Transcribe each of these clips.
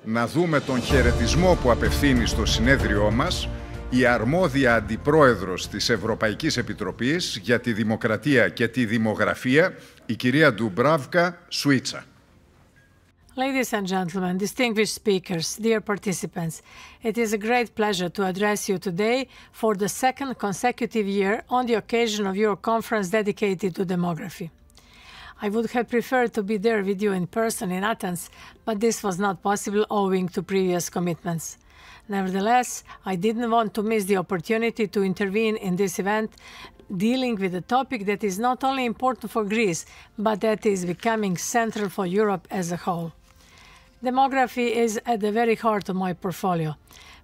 να δούμε τον χαιρετισμό που απευθύνει στο συνέδριό μας η αρμόδια Αντιπρόεδρος της Ευρωπαϊκής Επιτροπής για τη Δημοκρατία και τη Δημογραφία, η κυρία Dubravka, Šuica. Ladies and gentlemen, distinguished speakers, dear participants, it is a great pleasure to address you today for the second consecutive year on the occasion of your conference dedicated to demography. I would have preferred to be there with you in person in Athens, but this was not possible owing to previous commitments. Nevertheless, I didn't want to miss the opportunity to intervene in this event, dealing with a topic that is not only important for Greece, but that is becoming central for Europe as a whole. Demography is at the very heart of my portfolio.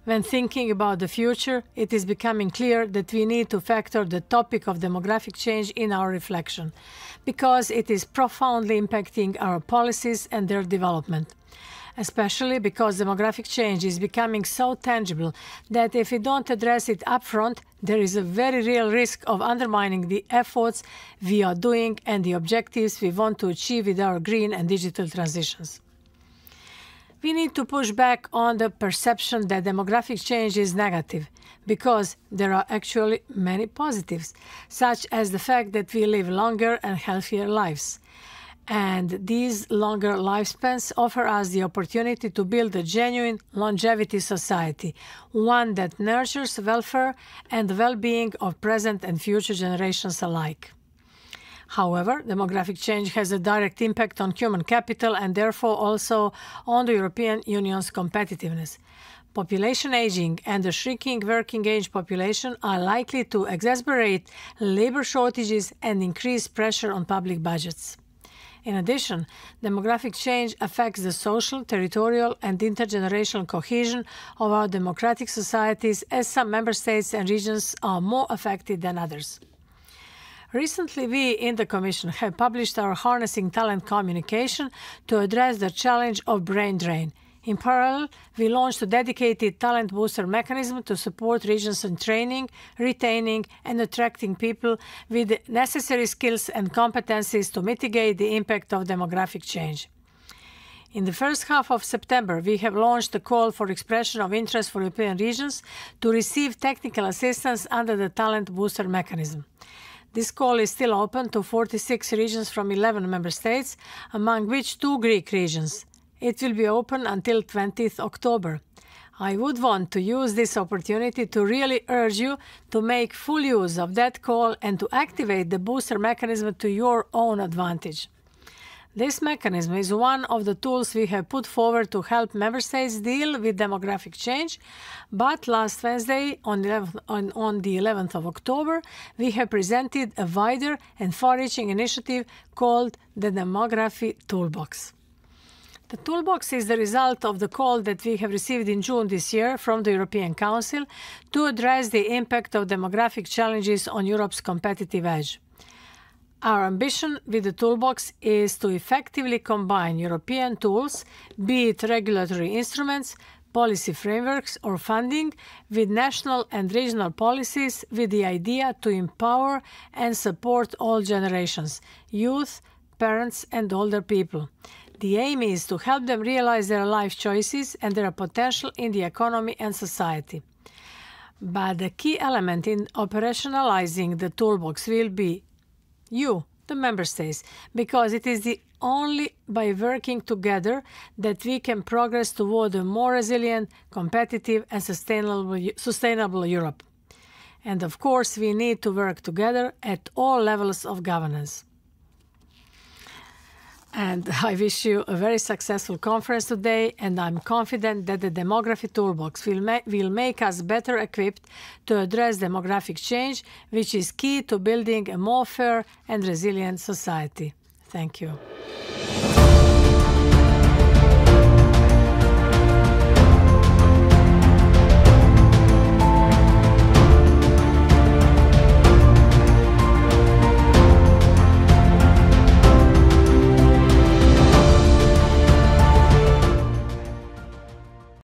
When thinking about the future, it is becoming clear that we need to factor the topic of demographic change in our reflection, because it is profoundly impacting our policies and their development. Especially because demographic change is becoming so tangible that if we don't address it upfront, there is a very real risk of undermining the efforts we are doing and the objectives we want to achieve with our green and digital transitions. We need to push back on the perception that demographic change is negative, because there are actually many positives, such as the fact that we live longer and healthier lives. And these longer lifespans offer us the opportunity to build a genuine longevity society, one that nurtures welfare and the well-being of present and future generations alike. However, demographic change has a direct impact on human capital and therefore also on the European Union's competitiveness. Population aging and the shrinking working age population are likely to exacerbate labor shortages and increase pressure on public budgets. In addition, demographic change affects the social, territorial, and intergenerational cohesion of our democratic societies, as some member states and regions are more affected than others. Recently, we in the Commission have published our Harnessing Talent communication to address the challenge of brain drain. In parallel, we launched a dedicated talent booster mechanism to support regions in training, retaining, and attracting people with the necessary skills and competencies to mitigate the impact of demographic change. In the first half of September, we have launched a call for expression of interest for European regions to receive technical assistance under the talent booster mechanism. This call is still open to 46 regions from 11 member states, among which 2 Greek regions. It will be open until 20th October. I would want to use this opportunity to really urge you to make full use of that call and to activate the booster mechanism to your own advantage. This mechanism is one of the tools we have put forward to help member states deal with demographic change, but last Wednesday, on the 11th of October, we have presented a wider and far-reaching initiative called the Demography Toolbox. The toolbox is the result of the call that we have received in June this year from the European Council to address the impact of demographic challenges on Europe's competitive edge. Our ambition with the toolbox is to effectively combine European tools, be it regulatory instruments, policy frameworks or funding, with national and regional policies with the idea to empower and support all generations, youth, parents and older people. The aim is to help them realize their life choices and their potential in the economy and society. But the key element in operationalizing the toolbox will be you, the member states, because it is the only by working together that we can progress toward a more resilient, competitive and sustainable Europe. And of course, we need to work together at all levels of governance. And I wish you a very successful conference today, and I'm confident that the Demography Toolbox will make us better equipped to address demographic change, which is key to building a more fair and resilient society. Thank you.